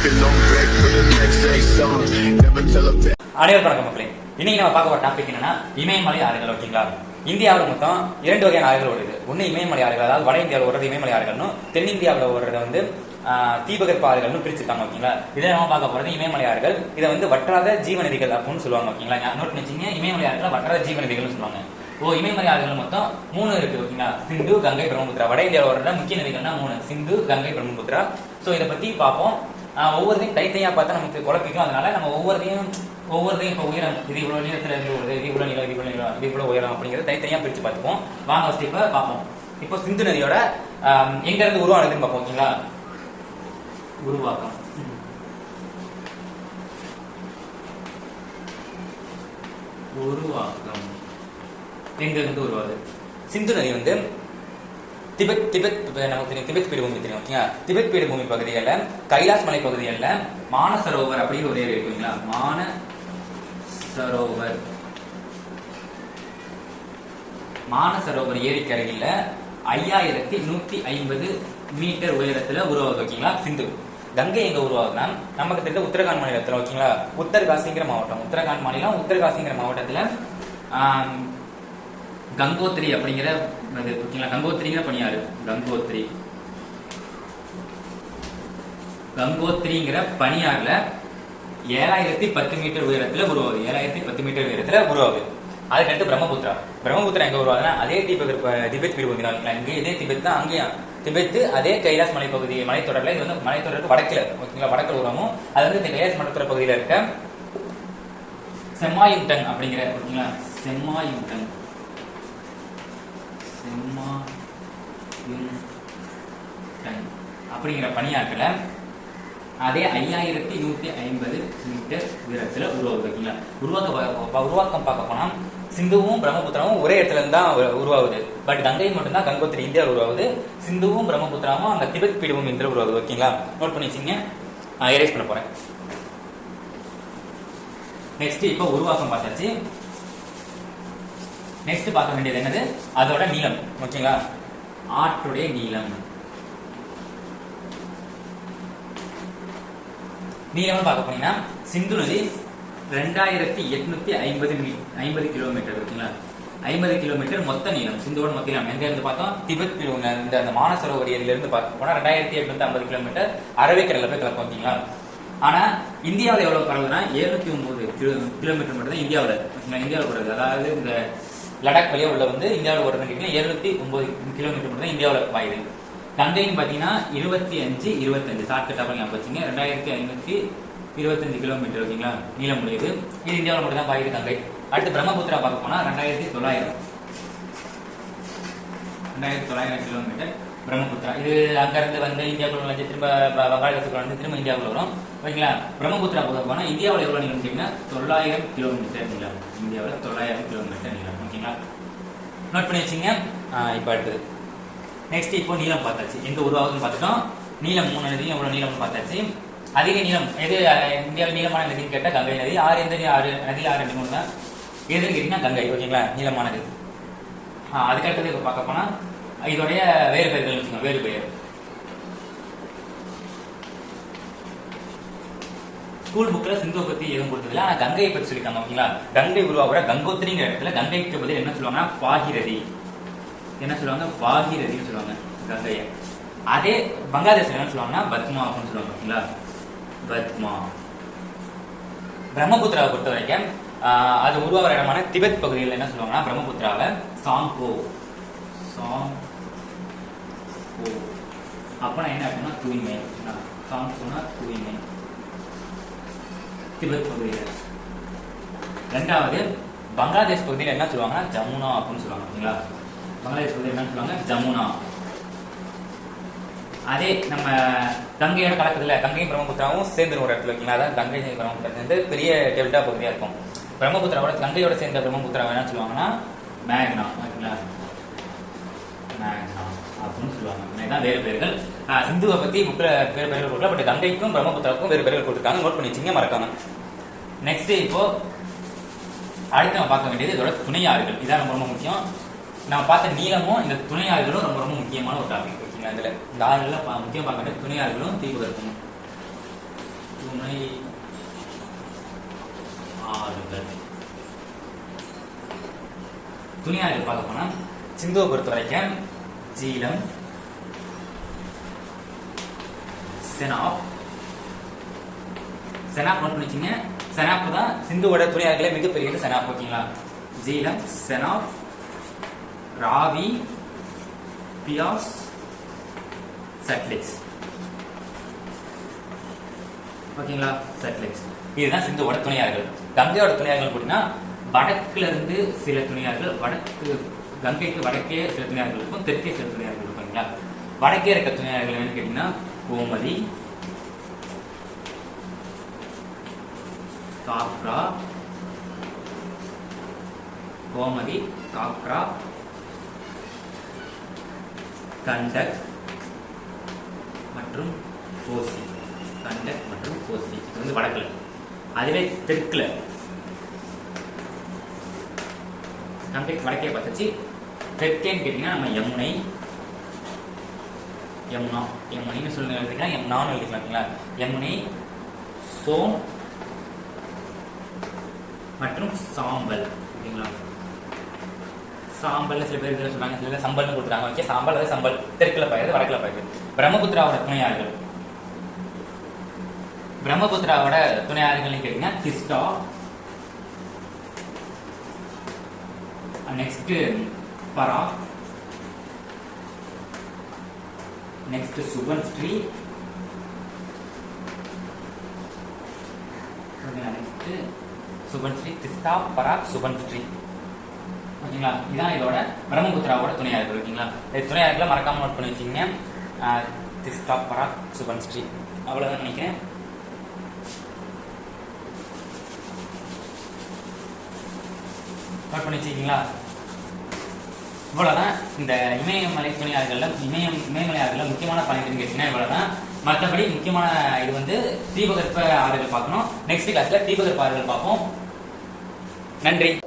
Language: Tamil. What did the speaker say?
அனைவருக்கும் வணக்கம் மக்களே. இன்னைக்கு நம்ம பார்க்க போற டாபிக் என்னன்னா இமயமலை ஆறுகள். ஓகேங்களா? இந்தியாவில் மொத்தம் 2 வகையான ஆறுகள் ஓடுது. ஒன்னு இமயமலை ஆறுகள், அதாவது வட இந்தியாவில் ஓடுறது இமயமலை ஆறுகள்னும், தென்னிந்தியாவில் ஓடுறது வந்து தீபகற்ப ஆறுகள்னு பிரிச்சிருக்காங்க. ஓகேங்களா? இதை நம்ம பார்க்க போறது இமயமலை ஆறுகள். இதை வந்து வற்றாத ஜீவநதிகள் அப்படின்னு சொல்லுவாங்க. ஓகேங்களா? நோட் பண்ணி வச்சுங்க, இமயமலை ஆறுகள் வற்றாத ஜீவநதிகள்னு சொல்லுவாங்க. இமயமலை ஆறுகள் மொத்தம் 3 இருக்கு. ஓகேங்களா? சிந்து, கங்கை, பிரம்மபுத்திரா. வட இந்தியாவில் ஓடுற முக்கிய நதிகள்னா 3: சிந்து, கங்கை, பிரம்மபுத்திரா. ஸோ இதை பத்தி பார்ப்போம். ஒவ்வொருத்தையும் தைத்தையா பார்த்தா நமக்கு குழப்பிக்கும். அதனால நம்ம ஒவ்வொருத்தையும் இப்போ உயரம், இது இவ்வளவு நீளத்துல இருந்து வருது, இது இவ்வளவு நீளம், இது இவ்வளவு நீளம், இது இவ்வளவு உயரம் அப்படிங்கிறத தைத்தனியா பிரிச்சு பார்த்துப்போம். வாங்க ஃபர்ஸ்ட் இப்ப பார்ப்போம். இப்போ சிந்து நதியோட எங்க இருந்து உருவானதுன்னு பார்ப்போம். ஓகேங்களா? உருவாக்கம் எங்க இருந்து உருவாது? சிந்து நதி வந்து திபெத் நமக்கு தெரியும், திபெத் பீடபூமி தெரியும். ஓகேங்களா? திபெத் பீடபூமி பகுதிகளில், கைலாஷ் மலை பகுதிகளில் மானசரோவர் அப்படிங்கிற ஒரு ஏரி இருக்குங்களா? மானசரோவர் ஏரிக்கரையில் 5150 மீட்டர் உயரத்துல உருவாகுது. ஓகேங்களா? சிந்து. கங்கை எங்க உருவாகுதுன்னா நமக்கு தெரிஞ்ச உத்தரகாண்ட் மாநிலத்துல. ஓகேங்களா? உத்தரகாசிங்கிற மாவட்டம், உத்தரகாண்ட் மாநிலம் உத்தரகாசிங்கிற மாவட்டத்துல கங்கோத்ரி அப்படிங்கிற கங்கோத்ரிங்கிற பனியாறு, கங்கோத்ரிங்கிற பனியாறுல 7010 மீட்டர் உயரத்துல உருவாகுது. 7010 மீட்டர் உயரத்துல உருவாகுது. அதுக்கடுத்து பிரம்மபுத்திரா எங்க உருவாகுதுன்னா அதே திபெத் பீடபூமி தான். இங்க இதே திபெத் தான், அங்கேயும் திபெத் அதே கைலாஷ் மலை பகுதி, மலைத்தொடர்ல. இது வந்து மலைத்தொடருக்கு வடக்கில். ஓகேங்களா? வடக்கில் உருவாகும். அது வந்து இந்த கைலாஷ் மலைத்தொடர் பகுதியில இருக்க செம்மாயுங்டன் அப்படிங்கிற, ஓகேங்களா, செம்மாயுங்டன் அப்படிங்கிற பனியாற்றுல அதே 5150 மீட்டர் உயரத்துல உருவாகுது. ஓகேங்களா? உருவாக்கம் பார்க்க போனா சிந்துவும் பிரம்மபுத்திராவும் ஒரே இடத்துல இருந்து தான் உருவாகுது. பட் கங்கை மட்டும்தான் கங்கோத்ரி இந்தியாவில் உருவாகுது. சிந்துவும் பிரம்மபுத்திராவும் அந்த திபெத் பீடபூமி இந்தியாவில் உருவாகுது. ஓகேங்களா? நோட் பண்ணி வச்சுங்க. எரேஸ் பண்ண போறேன். நெக்ஸ்ட் இப்போ உருவாக்கம் பார்த்தாச்சு. நெக்ஸ்ட் பார்க்க வேண்டியது என்னது? அதோட நீளம். ஓகேங்களா? ஆற்றுடைய நீளம். நீளம்னு பார்க்க போனீங்கன்னா சிந்து நதி 2850 கிலோமீட்டர். ஓகேங்களா? 50 கிலோமீட்டர் மொத்த நீளம். சிந்துவோட மொத்த நீளம் எங்க இருந்து பார்த்தோம்? திபெத் இந்த மானசரோவர் ஏரியில இருந்து பார்க்க போனா 2850 கிலோமீட்டர் அரபிக்கடல்ல போய் கலக்கும். ஓகேங்களா? ஆனா இந்தியாவில் எவ்வளவு பரவுதுன்னா 709 கிலோமீட்டர் மட்டும் தான் இந்தியாவில். இந்தியாவில் போடுறது, அதாவது இந்த லடாக் வழியா உள்ள வந்து இந்தியாவில் ஓடுறது 709 கிலோமீட்டர் மட்டும் தான் இந்தியாவில் பாயுது. கங்கைன்னு பாத்தீங்கன்னா 25 ஷார்ட்கட் ஞாபகம் வச்சுங்க. 2525 கிலோமீட்டர். ஓகேங்களா? நீளம் முடியுது. இது இந்தியாவில் மட்டும் தான் பாயுது கங்கை. அடுத்து பிரம்மபுத்திரா பார்க்க போனா 2900 கிலோமீட்டர் பிரம்மபுத்திரா. இது அங்க இருந்து வந்து இந்தியாவுக்குள்ள வந்து திரும்ப வங்காளத்துக்குள்ள வந்து திரும்ப இந்தியாவுக்குள்ள வரும். ஓகேங்களா? பிரம்மபுத்திரா பார்க்க போனா இந்தியாவில் எவ்வளவு நீளம் கேட்டீங்கன்னா 900 கிலோமீட்டர் நீளம். இந்தியாவில் 900 கிலோமீட்டர் நீளம். ஓகேங்களா? நோட் பண்ணி வச்சுங்க. இப்ப அடுத்தது நெக்ஸ்ட் இப்போ நீளம் பார்த்தாச்சு. எங்க உருவாகுதுன்னு பார்த்துட்டோம். நீளம் 3 நதியும் எவ்வளவு நீளம்னு பார்த்தாச்சு. அதிக நீளம் எது இந்தியாவில் நீளமான நதின்னு கேட்டால் கங்கை நதி. எந்த நதி 6 தான் எதுன்னு கேட்டீங்கன்னா கங்கை. ஓகேங்களா? நீளமானது. அதுக்கடுத்தது இப்போ பார்க்க போனா இதோடைய வேறு பெயர்கள் வச்சுக்கோங்க. வேறு பெயர் ஸ்கூல் புக்ல சிந்துவை பத்தி எதுவும் கொடுத்ததில்ல, ஆனா கங்கையை பற்றி சொல்லிட்டாங்க. ஓகேங்களா? கங்கை உருவாகிற கங்கோத்ரிங்கிற இடத்துல கங்கைக்கு பதில் என்ன சொல்லுவாங்கன்னா பாகிரதி. என்ன சொல்லுவாங்க? பாகிரதினு சொல்லுவாங்க கங்கைய. அதே பங்களாதேஷ்ல என்ன சொல்லுவாங்கன்னா பத்மா அப்படின்னு சொல்லுவாங்க. ஓகேங்களா? பத்மா. பிரம்மபுத்திராவை பொறுத்த வரைக்கும் அது உருவாகிற இடமான திபெத் பகுதியில் என்ன சொல்லுவாங்கன்னா பிரம்மபுத்திராவை சாங்கோ. அப்பனா என்ன அப்படின்னா தூய்மை. சாங்கோனா தூய்மை. திபெத் பகுதியில். ரெண்டாவது பங்களாதேஷ் பகுதியில் என்ன சொல்லுவாங்கன்னா ஜமுனா அப்படின்னு சொல்லுவாங்க. ஓகேங்களா? பங்களாதேஷ் பகுதியில் என்ன சொல்லுவாங்க? ஜமுனா. அதே நம்ம கங்கையோட கலக்குதுல, கங்கையும் பிரம்மபுத்திராவும் சேர்ந்து ஒரு இடத்துல. ஓகேங்களா? அதான் கங்கை பிரம்மபுத்திரா சேர்ந்து பெரிய டெல்டா பகுதியா இருக்கும். பிரம்மபுத்திராவோட கங்கையோட சேர்ந்த பிரம்மபுத்திரா என்ன சொல்லுவாங்கன்னா மேக்னா. ஓகேங்களா? மேக்னா அப்படின்னு சொல்லுவாங்க. இதுதான் வேறு பெயர்கள். சிந்துவை பத்தி புக்ல வேறு பெயர்கள் கொடுக்கல, பட் கங்கைக்கும் பிரம்மபுத்திராவுக்கும் வேறு பெயர்கள் கொடுத்துருக்காங்க. நோட் பண்ணி வச்சுங்க, மறக்காம. நெக்ஸ்ட் இப்போ அடுத்து நம்ம பார்க்க வேண்டியது இதோட துணை ஆறுகள். இதான் ரொம்ப முக்கியம். நம்ம பார்த்த நீளமும் இந்த துணை ஆறுகளும் ரொம்ப முக்கியமான ஒரு டாபிக். ஓகேங்களா? இதுல இந்த ஆறுல முக்கியம் பார்க்க வேண்டிய துணை ஆறுகளும் தீபகற்பமும். துணை ஆறுகள். துணை ஆறுகள் பார்க்க போனா சிந்துவை பொறுத்த வரைக்கும் ஜீலம், செனாப். செனாப் நோட் பண்ணிச்சிங்க. செனாப் தான் சிந்துவோட துணை ஆறுகளே மிகப்பெரியது செனாப். ஓகேங்களா? ஜீலம், செனாப், ராவி, பியாஸ், சட்லெஜ். ஓகேங்களா? சட்லெஜ். இதுதான் சிந்துவோட துணையாறுகள். கங்கையோட துணையாறுகள் போட்டீங்கன்னா வடக்குல இருந்து சில துணையாறுகள், வடக்கு கங்கைக்கு வடக்கே சில துணையாறுகள் இருக்கும், தெற்கே சில துணையாறுகள் இருக்கும். வடக்கே இருக்க துணையாறுகள் என்னன்னு கேட்டீங்கன்னா கோமதி, காக்ரா, கோமதி, காக்ரா, கண்டக் மற்றும் கோசி. கண்டக் மற்றும் கோசி இது வந்து வடக்குல. அதுவே தெற்குல கண்டக் வடக்கே பார்த்துச்சு. தெற்கேன்னு கேட்டீங்கன்னா நம்ம யமுனை, யமுனா, யமுனைன்னு சொல்லி எழுதிக்கலாம், யமுனான்னு எழுதிக்கலாம். யமுனை, சோன் மற்றும் சாம்பல். ஓகேங்களா? சாம்பல் சில பேர் சொல்றாங்க, சில பேர் சம்பல்னு கொடுத்துறாங்க. ஓகே, சாம்பல் அது சம்பல் தெற்குல பாயுது, வடக்குல பாயுது. பிரம்மபுத்திராவோட துணையாறுகள், பிரம்மபுத்திராவோட துணையாறுகள் கேட்டீங்கன்னா திஸ்டா, நெக்ஸ்ட் பரா, நெக்ஸ்ட் சுபன்ஸ்ரீ, நெக்ஸ்ட் சுபன்ஸ்ரீ, திஸ்டா, பராக், சுபன்ஸ்ரீ. ஓகேங்களா? இதான் இதோட பிரம்மபுத்திராவோட துணையாறுகள். ஓகேங்களா? இது துணையாறுகளை மறக்காம நோட் பண்ணி வச்சுக்கோங்க. திஸ்டா, பராக், சுபன்ஸ்ரீ. அவ்வளவுதான் நினைக்கிறேன். நோட் பண்ணி வச்சுக்கீங்களா? இவ்வளவுதான் இந்த இமயமலை துணையாறுகள்ல இமயமலை ஆறுகள்ல முக்கியமான பாயிண்ட் கேட்டீங்கன்னா இவ்வளவுதான். மற்றபடி முக்கியமான இது வந்து தீபகற்ப ஆறுகள் பார்க்கணும். நெக்ஸ்ட் கிளாஸ்ல தீபகற்ப ஆறுகள் பார்ப்போம். நன்றி.